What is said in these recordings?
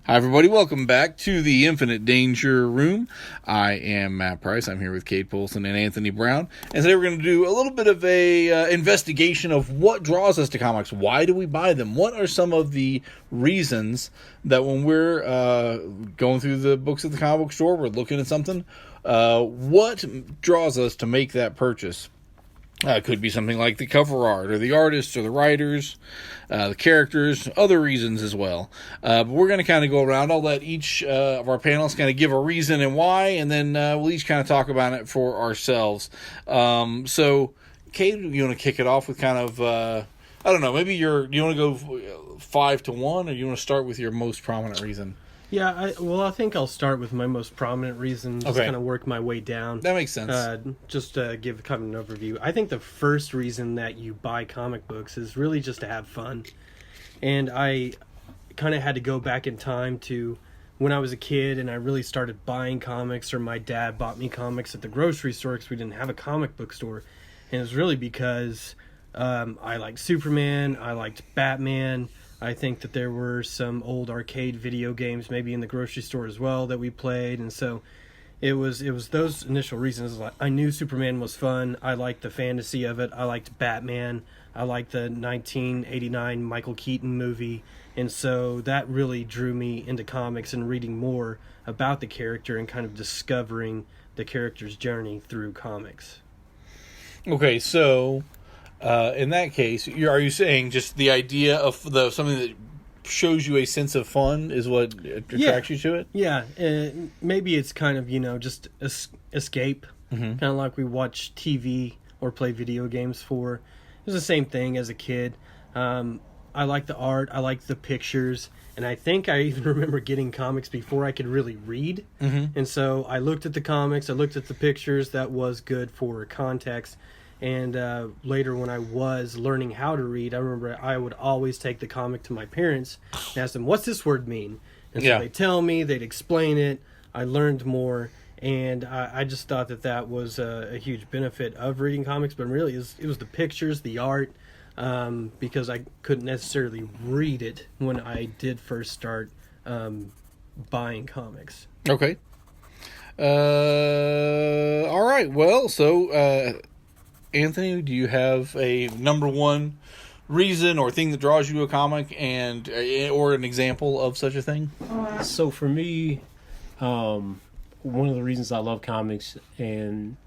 Hi, everybody. Welcome back to the Infinite Danger Room. I am Matt Price. I'm here with Kade, Poulson, and Anthony Brown. And today we're going to do a little bit of a investigation of what draws us to comics. Why do we buy them? What are some of the reasons that when we're going through the books at the comic book store, we're looking at something, what draws us to make that purchase? It could be something like the cover art, or the artists, or the writers, the characters, other reasons as well. But we're going to kind of go around. I'll let each of our panelists kind of give a reason and why, and then we'll each kind of talk about it for ourselves. So, Kate, you want to kick it off with kind of, I don't know, maybe you want to go 5-1, or you want to start with your most prominent reason? Yeah, I think I'll start with my most prominent reason, just kind of work my way down. That makes sense. Just to give kind of an overview. I think the first reason that you buy comic books is really just to have fun. And I kind of had to go back in time to when I was a kid and I really started buying comics, or my dad bought me comics at the grocery store because we didn't have a comic book store. And it was really because I liked Superman, I liked Batman. I think that there were some old arcade video games maybe in the grocery store as well that we played, and so it was those initial reasons. Like, I knew Superman was fun. I liked the fantasy of it. I liked Batman. I liked the 1989 Michael Keaton movie, and so that really drew me into comics and reading more about the character and kind of discovering the character's journey through comics. Okay, so in that case, are you saying just the idea of something that shows you a sense of fun is what attracts you to it? Yeah, maybe it's kind of, just escape, kind of like we watch TV or play video games for. It was the same thing as a kid. I like the art, I like the pictures, and I think I even remember getting comics before I could really read. And so I looked at the comics, I looked at the pictures, that was good for context. And later when I was learning how to read, I remember I would always take the comic to my parents and ask them, what's this word mean? And so they'd tell me, they'd explain it. I learned more. And I just thought that was a huge benefit of reading comics. But really, it was the pictures, the art, because I couldn't necessarily read it when I did first start buying comics. Okay. All right. Well, so Anthony, do you have a number one reason or thing that draws you to a comic, and or an example of such a thing? So for me, one of the reasons I love comics, and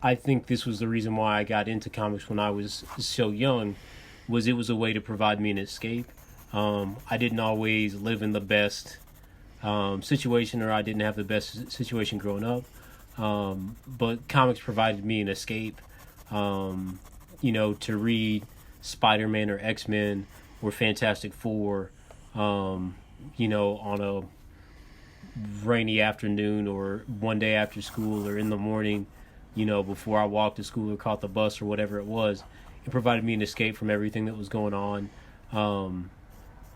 I think this was the reason why I got into comics when I was so young, was it was a way to provide me an escape. I didn't always live in the best situation, or I didn't have the best situation growing up, but comics provided me an escape. To read Spider-Man or X-Men or Fantastic Four, on a rainy afternoon or one day after school or in the morning, before I walked to school or caught the bus or whatever it was, it provided me an escape from everything that was going on.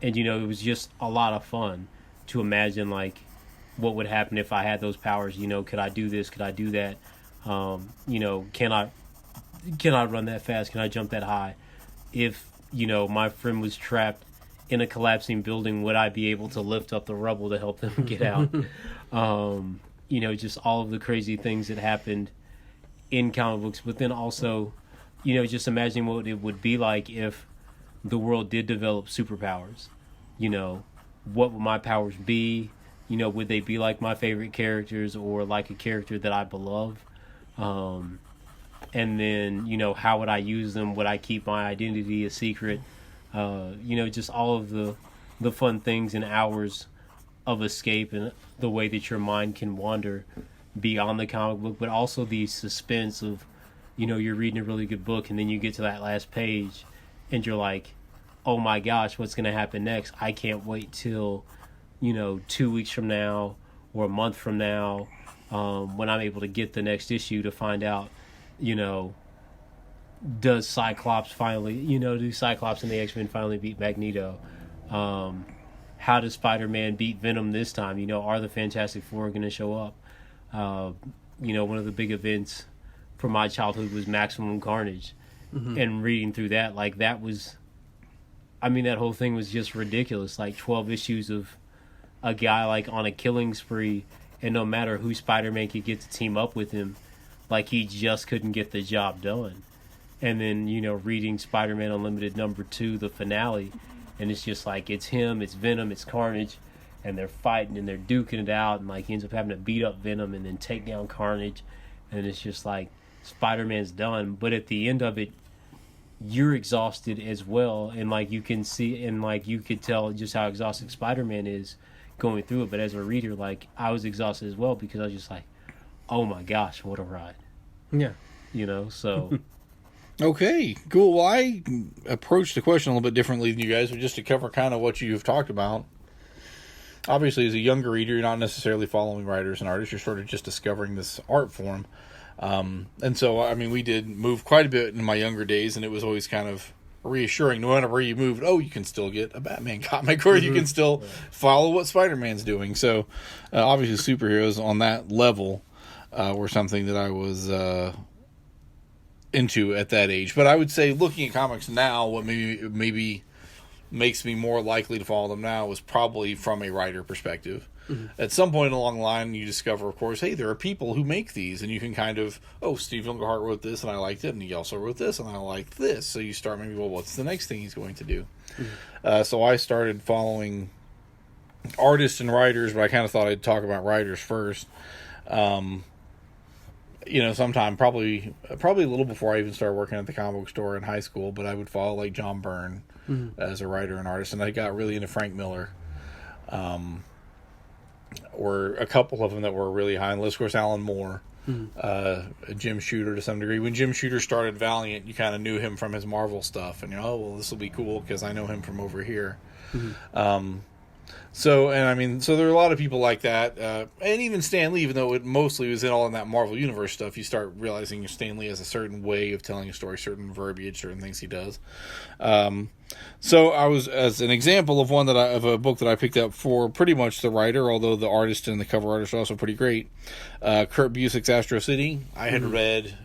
It was just a lot of fun to imagine, like, what would happen if I had those powers. Could I do this? Could I do that? Can I run that fast? Can I jump that high? If, my friend was trapped in a collapsing building, would I be able to lift up the rubble to help them get out? Just all of the crazy things that happened in comic books. But then also, just imagining what it would be like if the world did develop superpowers. What would my powers be? Would they be like my favorite characters or like a character that I love? And then, how would I use them? Would I keep my identity a secret? Just all of the fun things and hours of escape and the way that your mind can wander beyond the comic book, but also the suspense of, you're reading a really good book and then you get to that last page and you're like, oh my gosh, what's going to happen next? I can't wait till, 2 weeks from now or a month from now, when I'm able to get the next issue to find out, does Cyclops finally, do Cyclops and the X-Men finally beat Magneto? How does Spider-Man beat Venom this time? Are the Fantastic Four going to show up? One of the big events for my childhood was Maximum Carnage. And reading through that, that whole thing was just ridiculous. 12 issues of a guy like on a killing spree, and no matter who Spider-Man could get to team up with him, like he just couldn't get the job done. And then, you know, reading Spider-Man Unlimited #2, the finale, and it's just like, it's him, it's Venom, it's Carnage, and they're fighting and they're duking it out, and like he ends up having to beat up Venom and then take down Carnage, and it's just like, Spider-Man's done. But at the end of it, you're exhausted as well, and like you can see, and like you could tell just how exhausted Spider-Man is going through it. But as a reader, like, I was exhausted as well, because I was just like, oh my gosh, what a ride. Yeah. You know, so Okay, cool. Well, I approached the question a little bit differently than you guys, but just to cover kind of what you've talked about. Obviously, as a younger reader, you're not necessarily following writers and artists. You're sort of just discovering this art form. And so, I mean, we did move quite a bit in my younger days, and it was always kind of reassuring. No matter where you moved, you can still get a Batman comic, or you can still follow what Spider-Man's doing. So, obviously, superheroes on that level were something that I was into at that age. But I would say, looking at comics now, what maybe makes me more likely to follow them now is probably from a writer perspective. At some point along the line, you discover, of course, hey, there are people who make these, and you can kind of, Steve Englehart wrote this, and I liked it, and he also wrote this, and I liked this. So you start maybe, what's the next thing he's going to do? So I started following artists and writers, but I kind of thought I'd talk about writers first. Sometime probably a little before I even started working at the comic book store in high school, but I would follow like John Byrne as a writer and artist, and I got really into Frank Miller. Or a couple of them that were really high on the list. Of course, Alan Moore, Jim Shooter to some degree. When Jim Shooter started Valiant, you kind of knew him from his Marvel stuff, and this will be cool because I know him from over here. So there are a lot of people like that, and even Stan Lee, even though it mostly was all in that Marvel Universe stuff, you start realizing Stan Lee has a certain way of telling a story, certain verbiage, certain things he does. So I was, as an example of of a book that I picked up for pretty much the writer, although the artist and the cover artist are also pretty great. Kurt Busiek's Astro City. I had read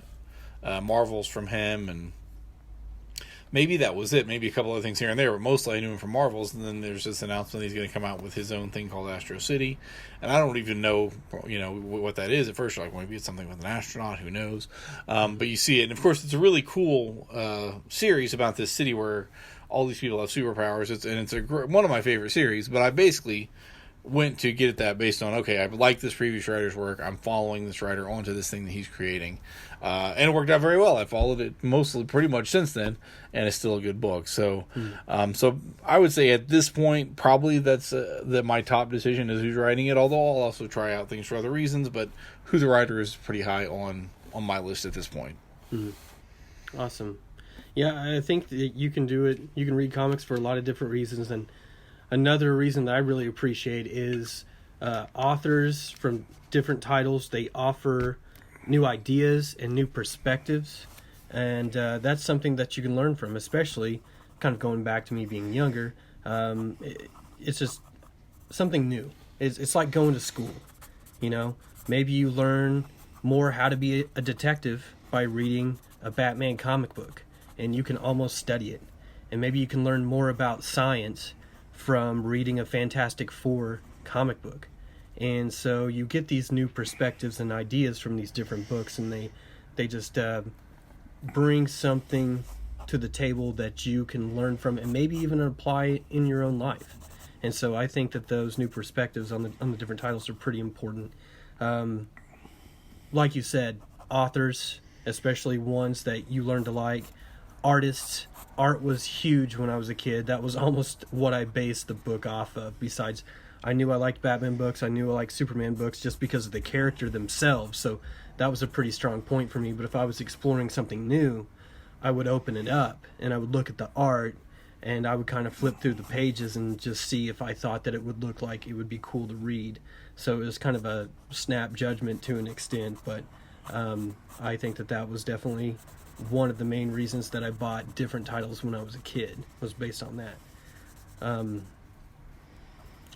Marvels from him, and maybe that was it. Maybe a couple other things here and there, but mostly I knew him from Marvels. And then there's this announcement he's going to come out with his own thing called Astro City, and I don't even know, what that is. At first, you're like, maybe it's something with an astronaut. Who knows? But you see it, and of course, it's a really cool series about this city where all these people have superpowers. It's one of my favorite series. But I basically went to get at that based on, I like this previous writer's work. I'm following this writer onto this thing that he's creating. And it worked out very well. I followed it pretty much since then, and it's still a good book. So, so I would say at this point, probably that's that my top decision is who's writing it. Although I'll also try out things for other reasons, but who the writer is pretty high on my list at this point. Awesome. Yeah, I think that you can do it. You can read comics for a lot of different reasons, and another reason that I really appreciate is authors from different titles. They offer new ideas and new perspectives, and that's something that you can learn from, especially kind of going back to me being younger. It's just something new. It's like going to school, maybe you learn more how to be a detective by reading a Batman comic book, and you can almost study it. And maybe you can learn more about science from reading a Fantastic Four comic book. And so you get these new perspectives and ideas from these different books, and they just bring something to the table that you can learn from and maybe even apply in your own life. And so I think that those new perspectives on the different titles are pretty important. Like you said, authors, especially ones that you learn to like, artists. Art was huge when I was a kid. That was almost what I based the book off of. Besides, I knew I liked Batman books. I knew I liked Superman books just because of the character themselves. So that was a pretty strong point for me. But if I was exploring something new, I would open it up and I would look at the art, and I would kind of flip through the pages and just see if I thought that it would look like it would be cool to read. So it was kind of a snap judgment to an extent, but I think that was definitely one of the main reasons that I bought different titles when I was a kid, was based on that. What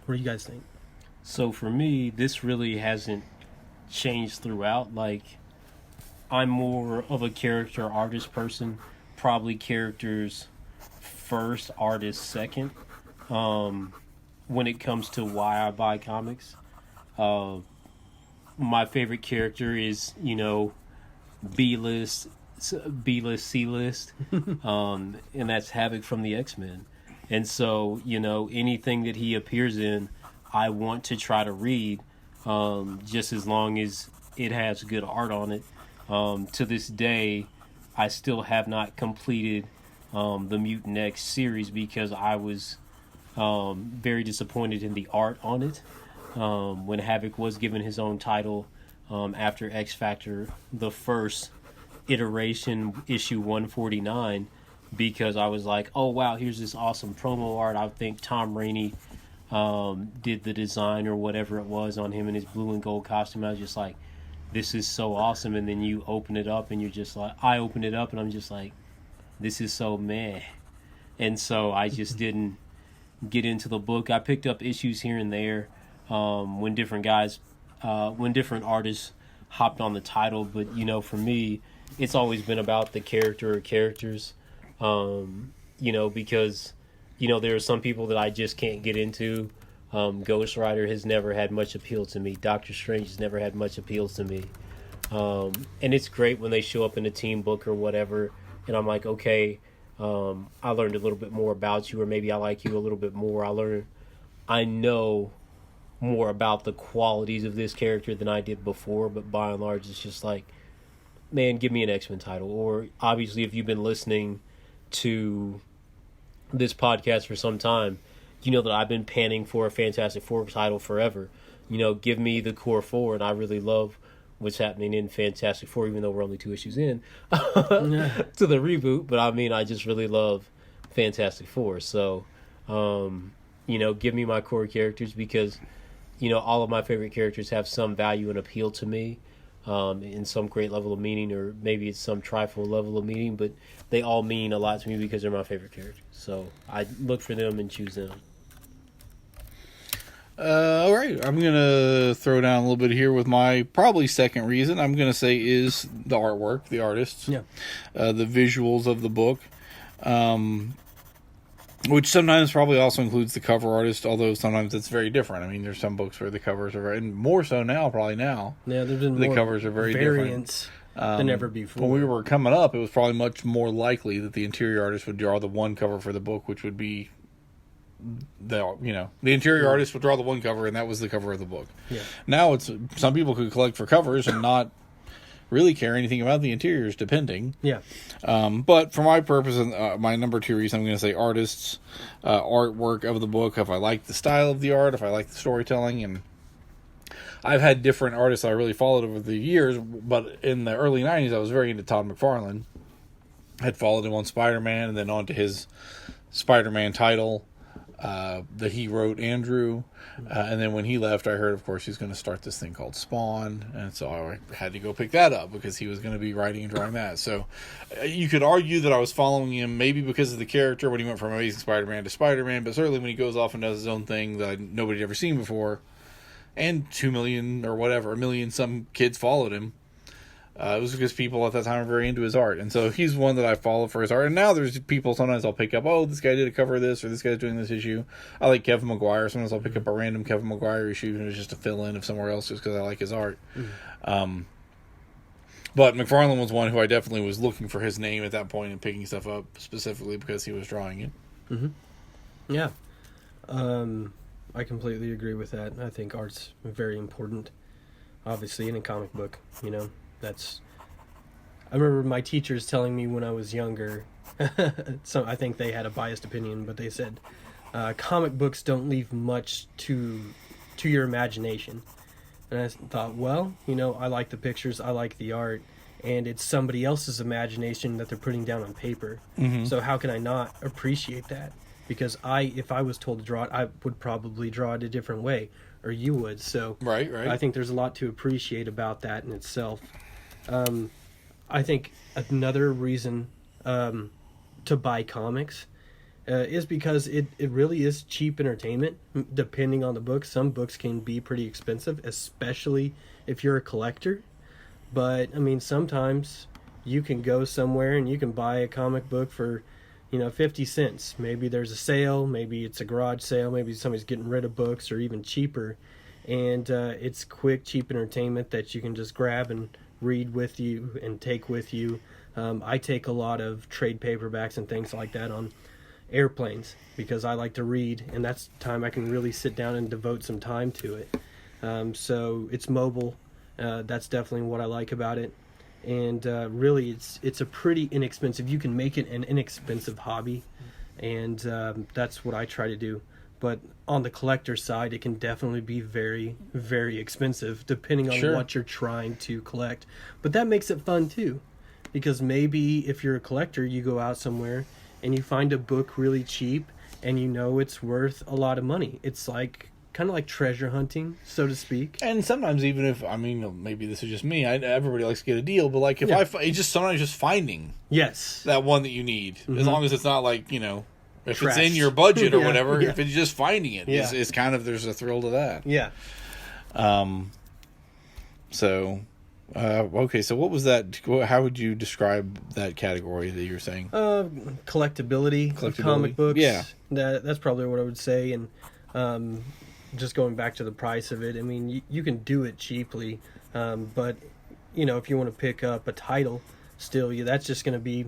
do you guys think? So for me, this really hasn't changed throughout. Like, I'm more of a character artist person, probably characters first, artist second. when it comes to why I buy comics, my favorite character is, B-list, C-list, and that's Havoc from the X-Men. And so, anything that he appears in, I want to try to read, just as long as it has good art on it. To this day, I still have not completed the Mutant X series because I was very disappointed in the art on it. When Havoc was given his own title after X Factor, the first iteration, issue 149, because I was like, oh wow, here's this awesome promo art. I think Tom Rainey did the design or whatever it was on him in his blue and gold costume. I was just like, this is so awesome. And then you open it up and you're just like, I open it up and I'm just like, this is so meh. And so I just didn't get into the book. I picked up issues here and there when different artists hopped on the title. But, for me, it's always been about the character or characters, because, there are some people that I just can't get into. Ghost Rider has never had much appeal to me. Doctor Strange has never had much appeal to me. And it's great when they show up in a team book or whatever, and I'm like, okay, I learned a little bit more about you, or maybe I like you a little bit more. I know more about the qualities of this character than I did before, but by and large, it's just like, man, give me an X-Men title. Or obviously, if you've been listening to this podcast for some time, you know that I've been panning for a Fantastic Four title forever. Give me the core four, and I really love what's happening in Fantastic Four, even though we're only 2 issues in to the reboot. But I just really love Fantastic Four. So, give me my core characters because, all of my favorite characters have some value and appeal to me in some great level of meaning, or maybe it's some trifle level of meaning, but they all mean a lot to me because they're my favorite characters. So I look for them and choose them. All right, I'm going to throw down a little bit here with my probably second reason. I'm going to say is the artwork, the artists, the visuals of the book, which sometimes probably also includes the cover artist, although sometimes it's very different. I mean, there's some books where the covers are very, and more so now, probably now. Yeah, there's been the more covers are very variants than ever before. When we were coming up, it was probably much more likely that the interior artist would draw the one cover for the book, which would be the interior artist would draw the one cover, and that was the cover of the book. Yeah. Now it's some people could collect for covers and not really care anything about the interiors, depending. Yeah. But for my purpose, my number 2 reason, I'm going to say artists, artwork of the book. If I like the style of the art, if I like the storytelling, and I've had different artists I really followed over the years. But in the early '90s, I was very into Todd McFarlane. I had followed him on Spider-Man, and then on to his Spider-Man title that he wrote, Andrew. And then when he left, I heard, of course, he's going to start this thing called Spawn. And so I had to go pick that up because he was going to be writing and drawing that. So you could argue that I was following him maybe because of the character when he went from Amazing Spider-Man to Spider-Man, but certainly when he goes off and does his own thing that nobody had ever seen before, and 2 million or whatever, 1 million some kids followed him. It was because people at that time were very into his art. And so he's one that I follow for his art. And now there's people, sometimes I'll pick up, oh, this guy did a cover of this, or this guy's doing this issue. I like Kevin Maguire. Sometimes I'll pick up a random Kevin Maguire issue, and it's just a fill-in of somewhere else just because I like his art. But McFarlane was one who I definitely was looking for his name at that point and picking stuff up specifically because he was drawing it. Mm-hmm. Yeah. I completely agree with that. I think art's very important, obviously, in a comic book, I remember my teachers telling me when I was younger, so I think they had a biased opinion, but they said, comic books don't leave much to your imagination. And I thought, well, I like the pictures, I like the art, and it's somebody else's imagination that they're putting down on paper. Mm-hmm. So how can I not appreciate that? Because if I was told to draw it, I would probably draw it a different way, or you would. So right. I think there's a lot to appreciate about that in itself. I think another reason to buy comics is because it really is cheap entertainment, depending on the book. Some books can be pretty expensive, especially if you're a collector. But, sometimes you can go somewhere and you can buy a comic book for 50 cents. Maybe there's a sale, maybe it's a garage sale, maybe somebody's getting rid of books, or even cheaper. And it's quick, cheap entertainment that you can just grab and read with you and take with you. I take a lot of trade paperbacks and things like that on airplanes because I like to read, and that's time I can really sit down and devote some time to it. So it's mobile. That's definitely what I like about it. And really, it's a pretty inexpensive. You can make it an inexpensive hobby, and that's what I try to do. But on the collector side, it can definitely be very, very expensive, depending on what you're trying to collect. But that makes it fun too, because maybe if you're a collector, you go out somewhere and you find a book really cheap, and it's worth a lot of money. It's kind of like treasure hunting, so to speak. And sometimes even if, maybe this is just me, everybody likes to get a deal, but like if it's just sometimes just finding that one that you need, as long as it's not like, if Trash. it's in your budget or whatever, yeah. if it's just finding it, it's kind of, there's a thrill to that. Yeah. Okay, so what was that? How would you describe that category that you were saying? Collectability. Comic books. Yeah. That's probably what I would say. And just going back to the price of it, you can do it cheaply, but if you want to pick up a title, still, that's just going to be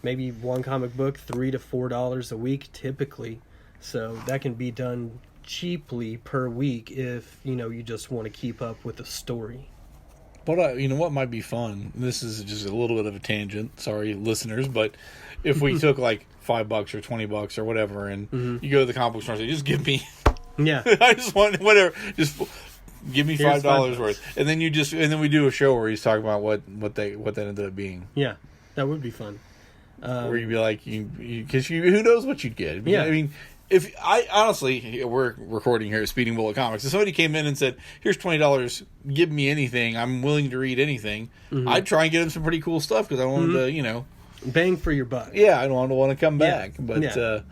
maybe one comic book, $3 to $4 a week typically. So that can be done cheaply per week if you just want to keep up with the story. But what might be fun? This is just a little bit of a tangent. Sorry, listeners, but if we took like $5 or $20 or whatever, and you go to the comic book store and say, "Just give me." Yeah. I just want whatever. Just give me Here's $5 worth, and then and then we do a show where he's talking about what that ended up being. Yeah, that would be fun. Where you'd be like, because who knows what you'd get? Yeah. If I honestly, we're recording here at Speeding Bullet Comics. If somebody came in and said, "Here's $20, give me anything. I'm willing to read anything," I'd try and get him some pretty cool stuff because I wanted to, bang for your buck. Yeah, I don't want to come back, but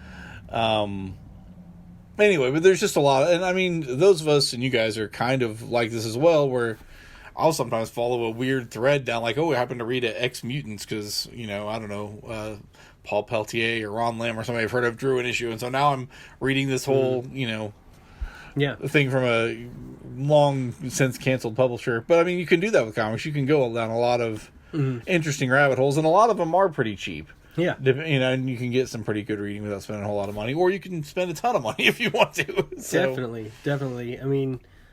anyway, but there's just a lot, and those of us and you guys are kind of like this as well, where I'll sometimes follow a weird thread down, like, I happen to read X Mutants because I don't know, Paul Peltier or Ron Lim or somebody I've heard of drew an issue, and so now I'm reading this whole thing from a long since canceled publisher. But you can do that with comics. You can go down a lot of interesting rabbit holes, and a lot of them are pretty cheap. Yeah. And you can get some pretty good reading without spending a whole lot of money, or you can spend a ton of money if you want to. So. Definitely.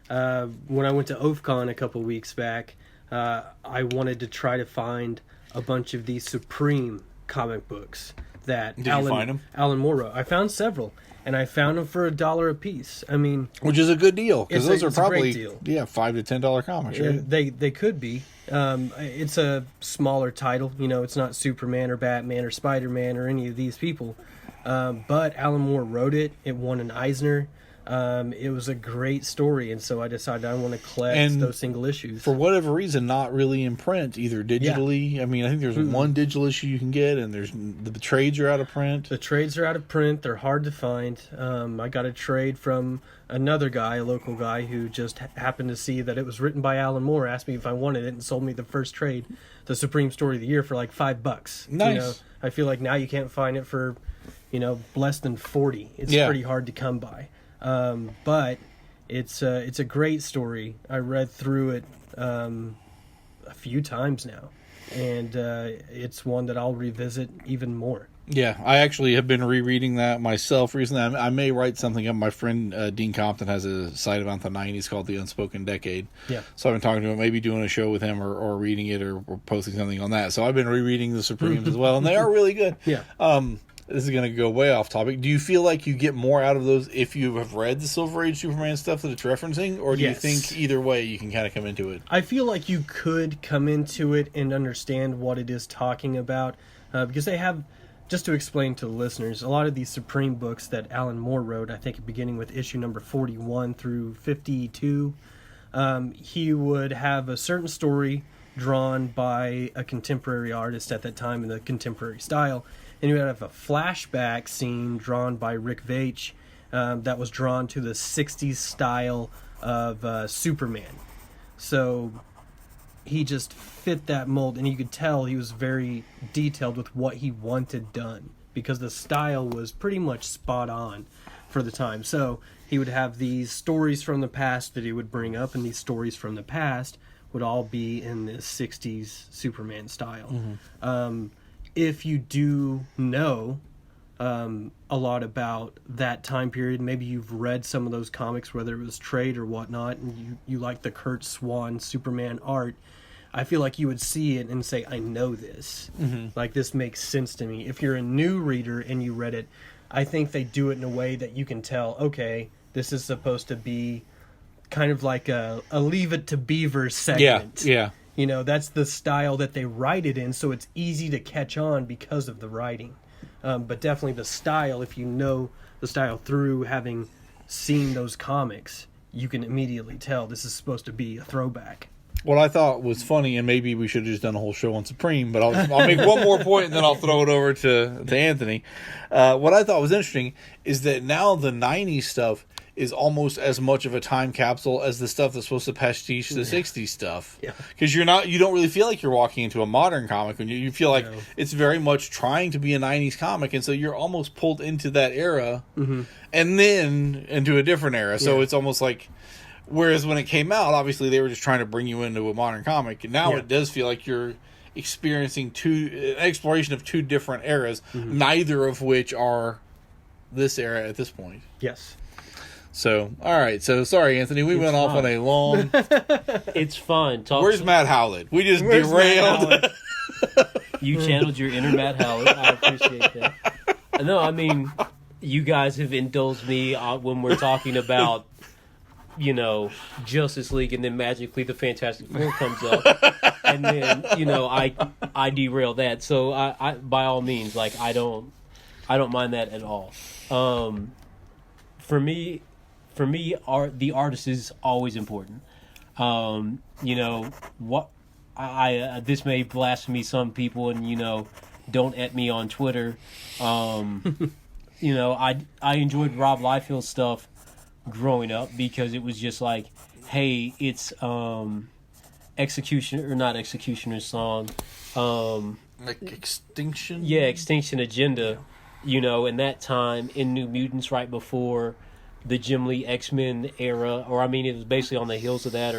When I went to OFCON a couple weeks back, I wanted to try to find a bunch of these Supreme comic books that Did you find them? Alan Moore wrote. I found several, and I found them for $1 a piece. Which is a good deal, because those are probably $5 to $10 comics, right? They could be. It's a smaller title. It's not Superman or Batman or Spider-Man or any of these people. But Alan Moore wrote it. It won an Eisner. It was a great story, and so I decided I want to collect those single issues. For whatever reason, not really in print, either digitally. Yeah. I think there's one digital issue you can get, and there's the trades are out of print. The trades are out of print. They're hard to find. I got a trade from another guy, a local guy, who just happened to see that it was written by Alan Moore, asked me if I wanted it, and sold me the first trade, the Supreme Story of the Year, for like $5. Nice. I feel like now you can't find it for, less than $40. It's pretty hard to come by. But it's a great story. I read through it a few times now, and it's one that I'll revisit even more. Yeah, I actually have been rereading that myself recently. I may write something up. My friend Dean Compton has a site about the 90s called The Unspoken Decade. Yeah. So I've been talking to him, maybe doing a show with him or reading it or posting something on that. So I've been rereading the Supremes as well, and they are really good. Yeah. This is going to go way off topic. Do you feel like you get more out of those if you have read the Silver Age Superman stuff that it's referencing? Or do you think either way you can kind of come into it? I feel like you could come into it and understand what it is talking about. Because they have, just to explain to the listeners, a lot of these Supreme books that Alan Moore wrote, I think beginning with issue number 41 through 52, he would have a certain story drawn by a contemporary artist at that time in the contemporary style. And you would have a flashback scene drawn by Rick Veitch that was drawn to the 60s style of Superman. So he just fit that mold, and you could tell he was very detailed with what he wanted done, because the style was pretty much spot on for the time. So he would have these stories from the past that he would bring up, and these stories from the past would all be in this 60s Superman style. If you do know a lot about that time period, maybe you've read some of those comics, whether it was trade or whatnot, and you like the Kurt Swan Superman art, I feel like you would see it and say, I know this. Like, this makes sense to me. If you're a new reader and you read it, I think they do it in a way that you can tell, okay, this is supposed to be kind of like a Leave It to Beaver segment. Yeah. You know, that's the style that they write it in, so it's easy to catch on because of the writing. But definitely the style, if you know the style through having seen those comics, you can immediately tell this is supposed to be a throwback. What I thought was funny, and maybe we should have just done a whole show on Supreme, but I'll make one more point and then I'll throw it over to Anthony. What I thought was interesting is that now the 90s stuff is almost as much of a time capsule as the stuff that's supposed to pastiche the 60s stuff. Yeah. Because you don't really feel like you're walking into a modern comic when you feel like it's very much trying to be a 90s comic, and so you're almost pulled into that era and then into a different era. So it's almost like, whereas when it came out, obviously they were just trying to bring you into a modern comic, and now it does feel like you're experiencing an exploration of two different eras, neither of which are this era at this point. Yes. So, all right. So, sorry, Anthony. We went off on a long... It's fun. Where's Matt Howlett? We just derailed. You channeled your inner Matt Howlett. I appreciate that. No, I mean, you guys have indulged me when we're talking about, you know, Justice League, and then magically the Fantastic Four comes up, and then, you know, I derail that. So, I by all means, like, I don't mind that at all. For me, the artist is always important. You know, what this may blaspheme some people, and, you know, don't at me on Twitter. You know, I enjoyed Rob Liefeld's stuff growing up because it was just like, hey, it's Executioner's song. Like Extinction? Yeah, Extinction Agenda. You know, in that time, in New Mutants, right before the Jim Lee X-Men era, or I mean, it was basically on the heels of that,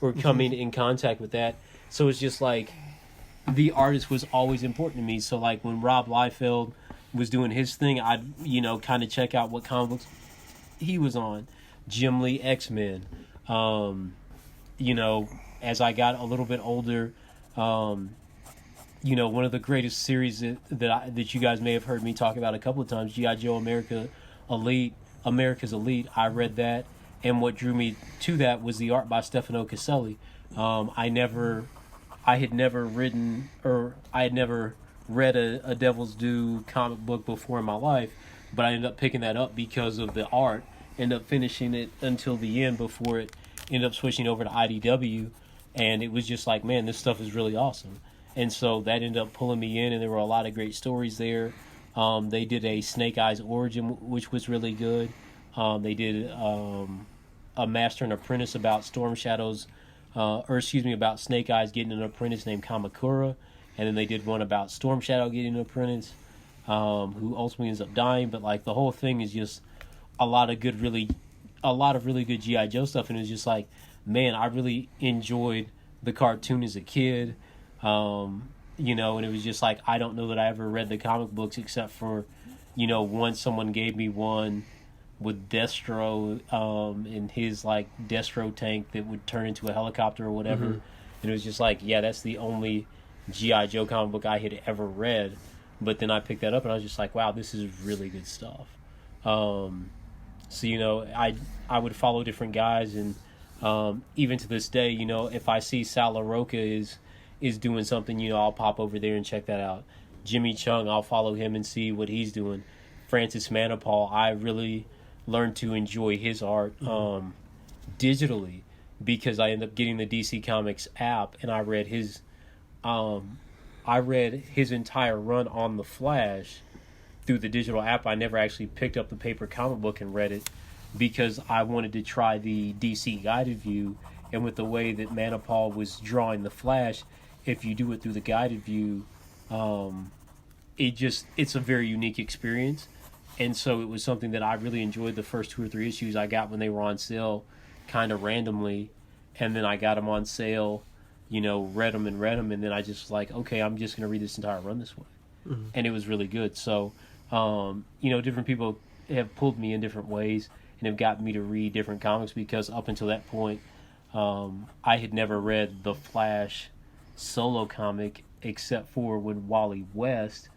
or coming in contact with that. So it's just like, the artist was always important to me. So like when Rob Liefeld was doing his thing, I'd, you know, kind of check out what comic books he was on. Jim Lee X-Men. You know, as I got a little bit older, you know, one of the greatest series that you guys may have heard me talk about a couple of times, G.I. Joe America's Elite. I read that, and what drew me to that was the art by Stefano Caselli. I had never read a Devil's Due comic book before in my life, but I ended up picking that up because of the art. Ended up finishing it until the end before it ended up switching over to IDW, and it was just like, man, this stuff is really awesome. And so that ended up pulling me in, and there were a lot of great stories there. They did a Snake Eyes origin, which was really good. They did a Master and Apprentice about about Snake Eyes getting an apprentice named Kamakura, and then they did one about Storm Shadow getting an apprentice, who ultimately ends up dying. But like the whole thing is just a lot of really good G.I. Joe stuff, and it was just like, man, I really enjoyed the cartoon as a kid. You know, and it was just like, I don't know that I ever read the comic books except for, you know, once someone gave me one with Destro in his like Destro tank that would turn into a helicopter or whatever. And it was just like, yeah, that's the only G.I. Joe comic book I had ever read. But then I picked that up and I was just like, wow, this is really good stuff. So, you know, I would follow different guys, and even to this day, you know, if I see Sal LaRocca is doing something, you know, I'll pop over there and check that out. Jimmy Chung, I'll follow him and see what he's doing. Francis Manipal, I really learned to enjoy his art digitally because I ended up getting the DC Comics app, and I read his entire run on The Flash through the digital app. I never actually picked up the paper comic book and read it because I wanted to try the DC guided view, and with the way that Manipal was drawing The Flash, if you do it through the guided view, it's a very unique experience. And so it was something that I really enjoyed. The first 2 or 3 issues I got when they were on sale kind of randomly. And then I got them on sale, read them. And then I just was like, okay, I'm just going to read this entire run this way. Mm-hmm. And it was really good. So, different people have pulled me in different ways and have gotten me to read different comics, because up until that point, I had never read the Flash solo comic except for when Wally West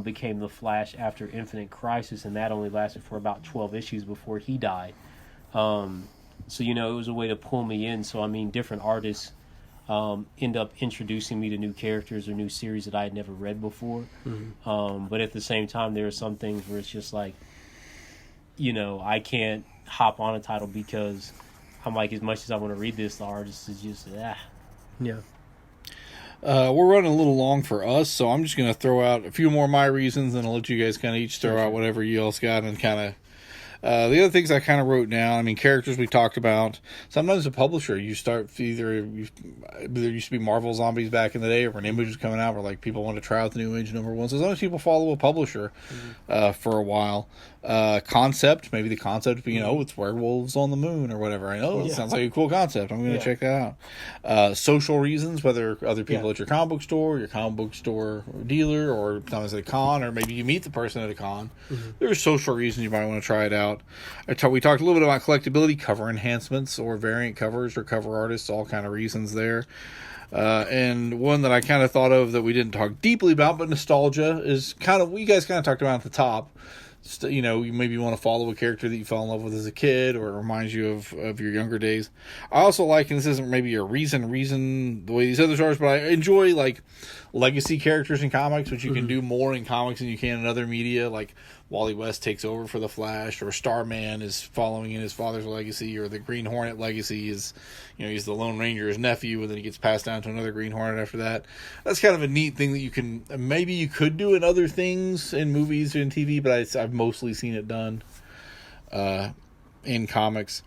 became the Flash after Infinite Crisis, and that only lasted for about 12 issues before he died. So, it was a way to pull me in. So, different artists end up introducing me to new characters or new series that I had never read before. Mm-hmm. But at the same time, there are some things where it's just like, I can't hop on a title because I'm like, as much as I want to read this, the artist is just, Yeah. We're running a little long for us, so I'm just going to throw out a few more of my reasons, and I'll let you guys kind of each throw out whatever you else got, and kind of the other things I kind of wrote down. Characters we talked about. Sometimes a publisher, you start there used to be Marvel Zombies back in the day, or when Image was coming out, where like people want to try out the new Image #1. So as long as people follow a publisher for a while, concept, maybe the concept, it's werewolves on the moon or whatever. I know it sounds like a cool concept. I'm going to check that out. Social reasons, whether other people at your comic book store, your comic book store dealer, or sometimes at a con, or maybe you meet the person at a con. Mm-hmm. There's social reasons you might want to try it out. We talked a little bit about collectability, cover enhancements, or variant covers, or cover artists, all kind of reasons there. And one that I kind of thought of that we didn't talk deeply about, but nostalgia is kind of, you guys kind of talked about at the top. You maybe want to follow a character that you fell in love with as a kid, or it reminds you of your younger days. I also like, and this isn't maybe a reason the way these others are, but I enjoy like legacy characters in comics, which you can do more in comics than you can in other media. Like Wally West takes over for the Flash, or Starman is following in his father's legacy, or the Green Hornet legacy is, he's the Lone Ranger's nephew, and then he gets passed down to another Green Hornet after that. That's kind of a neat thing that you could do in other things, in movies or in TV, but I've mostly seen it done in comics.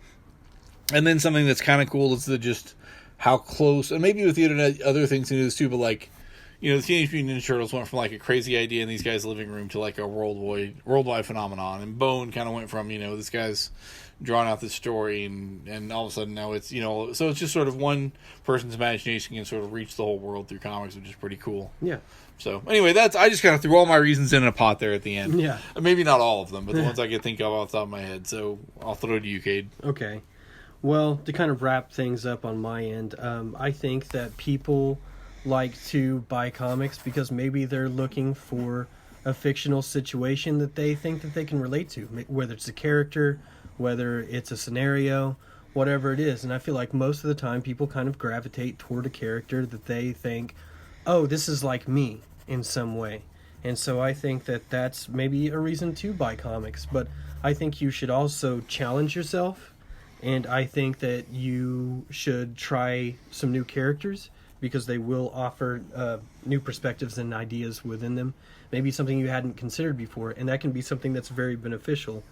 And then something that's kind of cool is just how close, and maybe with the internet, other things can do this too, but like, the Teenage Mutant Ninja Turtles went from like a crazy idea in these guys' living room to like a worldwide phenomenon. And Bone kind of went from, this guy's drawn out this story, and all of a sudden now it's, so it's just sort of one person's imagination can sort of reach the whole world through comics, which is pretty cool. Yeah. So anyway, I just kind of threw all my reasons in a pot there at the end. Yeah. Maybe not all of them, but the ones I could think of off the top of my head. So I'll throw it to you, Kade. Okay. Well, to kind of wrap things up on my end, I think that people like to buy comics because maybe they're looking for a fictional situation that they think that they can relate to, whether it's a character, whether it's a scenario, whatever it is. And I feel like most of the time people kind of gravitate toward a character that they think, oh, this is like me in some way. And so I think that that's maybe a reason to buy comics. But I think you should also challenge yourself, and I think that you should try some new characters, because they will offer new perspectives and ideas within them. Maybe something you hadn't considered before, and that can be something that's very beneficial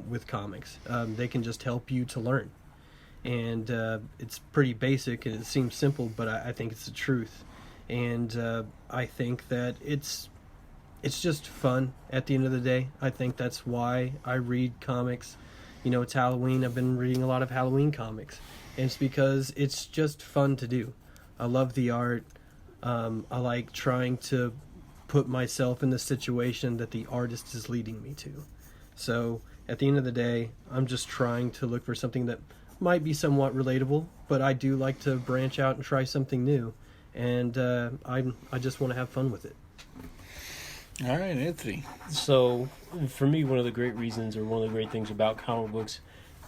with comics. They can just help you to learn. And it's pretty basic, and it seems simple, but I think it's the truth. And I think that it's just fun at the end of the day. I think that's why I read comics. It's Halloween. I've been reading a lot of Halloween comics. And it's because it's just fun to do. I love the art. I like trying to put myself in the situation that the artist is leading me to. So at the end of the day, I'm just trying to look for something that might be somewhat relatable, but I do like to branch out and try something new. And I just want to have fun with it. All right, Anthony. So for me, one of the great reasons, or one of the great things about comic books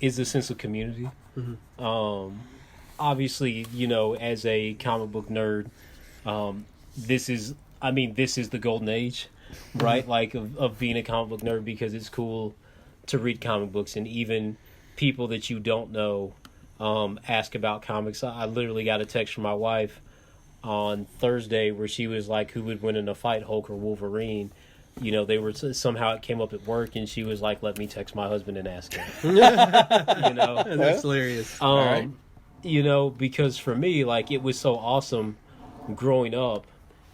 is the sense of community. Mm-hmm. Obviously, as a comic book nerd, this is the golden age, right? Like of being a comic book nerd, because it's cool to read comic books, and even people that you don't know ask about comics. I literally got a text from my wife on Thursday where she was like, who would win in a fight, Hulk or Wolverine? They were, somehow it came up at work, and she was like, let me text my husband and ask him. That's hilarious. All right. Because for me, like, it was so awesome growing up,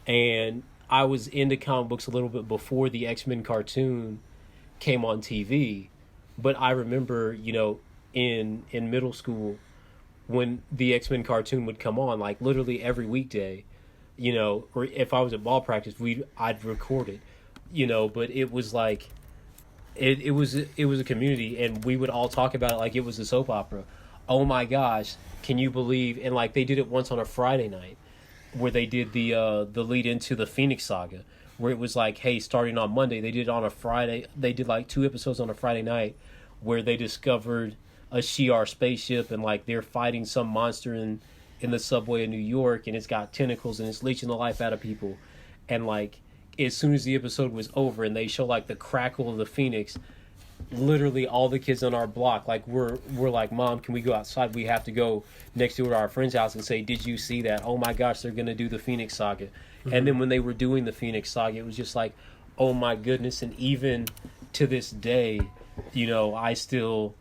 and I was into comic books a little bit before the X-Men cartoon came on TV. But I remember, in middle school, when the X-Men cartoon would come on, like literally every weekday, or if I was at ball practice, I'd record it, but it was like, it was a community, and we would all talk about it like it was a soap opera. Oh my gosh, can you believe? And like they did it once on a Friday night, where they did the lead into the Phoenix Saga, where it was like, hey, starting on Monday, they did it on a Friday. They did like 2 episodes on a Friday night, where they discovered a Shi'ar spaceship, and like they're fighting some monster in the subway of New York, and it's got tentacles and it's leeching the life out of people. And like as soon as the episode was over and they show like the crackle of the Phoenix, literally all the kids on our block, like we're like, Mom, can we go outside? We have to go next door to our friend's house and say, did you see that? Oh my gosh, they're gonna do the Phoenix Saga. Mm-hmm. And then when they were doing the Phoenix Saga, it was just like, oh my goodness. And even to this day, I still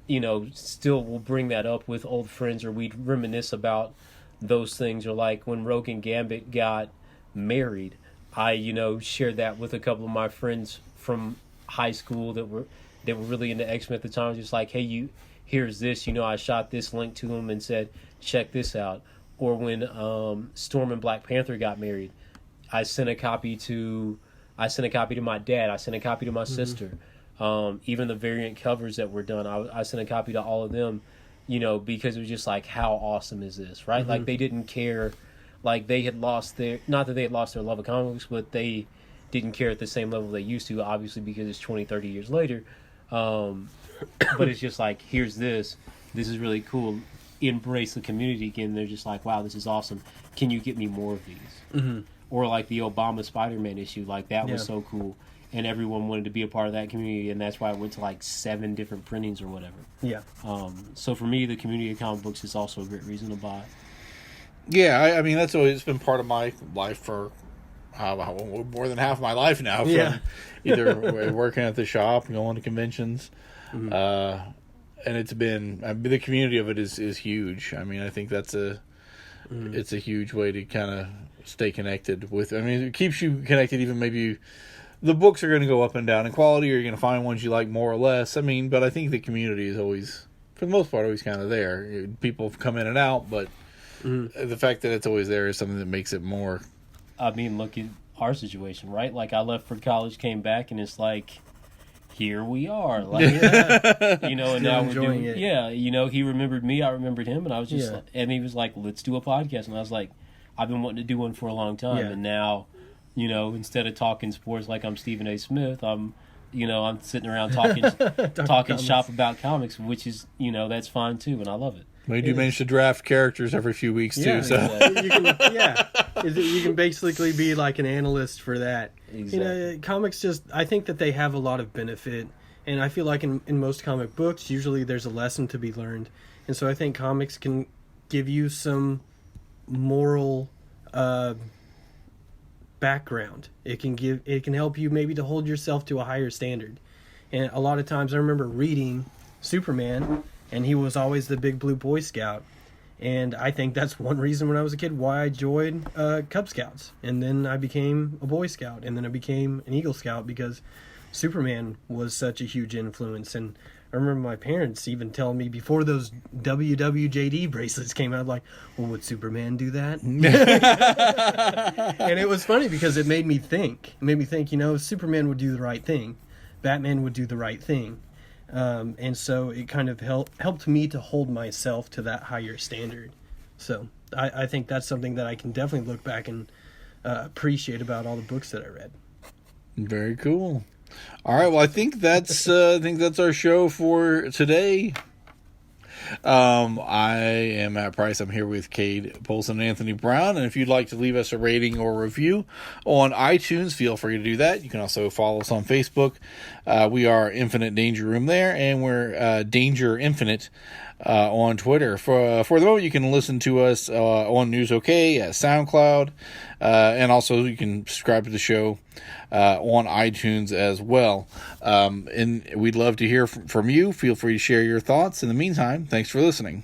will bring that up with old friends, or we'd reminisce about those things. Or like when Rogue and Gambit got married, I shared that with a couple of my friends from high school that were really into X-Men at the time. Just like, hey, here's this, I shot this link to them and said, check this out. Or when Storm and Black Panther got married, I sent a copy to my dad, I sent a copy to my sister. Even the variant covers that were done, I sent a copy to all of them, because it was just like, how awesome is this, right? Mm-hmm. Like they didn't care, like they had lost not that they had lost their love of comics, but they didn't care at the same level they used to, obviously, because it's 20, 30 years later. But it's just like, here's this is really cool. Embrace the community again. They're just like, wow, this is awesome. Can you get me more of these? Mm-hmm. Or like the Obama Spider-Man issue, like that was so cool. And everyone wanted to be a part of that community, and that's why I went to like 7 different printings or whatever. Yeah. So for me, the community of comic books is also a great reason to buy. Yeah, I mean, that's always been part of my life for more than half my life now. From either working at the shop, going to conventions, mm-hmm. And it's been, the community of it is huge. I mean, I think that's it's a huge way to kind of stay connected with. I mean, it keeps you connected. Even maybe the books are going to go up and down in quality, or you're going to find ones you like more or less. I mean, but I think the community is always, for the most part, always kind of there. People come in and out, but the fact that it's always there is something that makes it more. I mean, look at our situation, right? Like, I left for college, came back, and it's like, here we are. Like, and now we're doing it. Yeah, he remembered me, I remembered him, and I was just like, and he was like, let's do a podcast. And I was like, I've been wanting to do one for a long time, and now, instead of talking sports like I'm Stephen A. Smith, I'm sitting around talking shop about comics, which is, that's fine too, and I love it. We do manage to draft characters every few weeks too. So you can basically be like an analyst for that. Exactly. Comics I think that they have a lot of benefit, and I feel like in most comic books, usually there's a lesson to be learned, and so I think comics can give you some moral background. It can help you maybe to hold yourself to a higher standard. And a lot of times I remember reading Superman, and he was always the big blue Boy Scout. And I think that's one reason when I was a kid why I joined Cub Scouts. And then I became a Boy Scout, and then I became an Eagle Scout, because Superman was such a huge influence. And I remember my parents even telling me before those WWJD bracelets came out, like, well, would Superman do that? And it was funny because it made me think. It made me think, Superman would do the right thing. Batman would do the right thing. And so it kind of helped me to hold myself to that higher standard. So I think that's something that I can definitely look back and appreciate about all the books that I read. Very cool. All right, well, I think that's our show for today. I am Matt Price. I'm here with Kade, Poulson, and Anthony Brown. And if you'd like to leave us a rating or review on iTunes, feel free to do that. You can also follow us on Facebook. We are Infinite Danger Room there, and we're Danger Infinite on Twitter. For the moment, you can listen to us on News OK at SoundCloud, and also you can subscribe to the show on iTunes as well. And we'd love to hear from you. Feel free to share your thoughts. In the meantime, thanks for listening.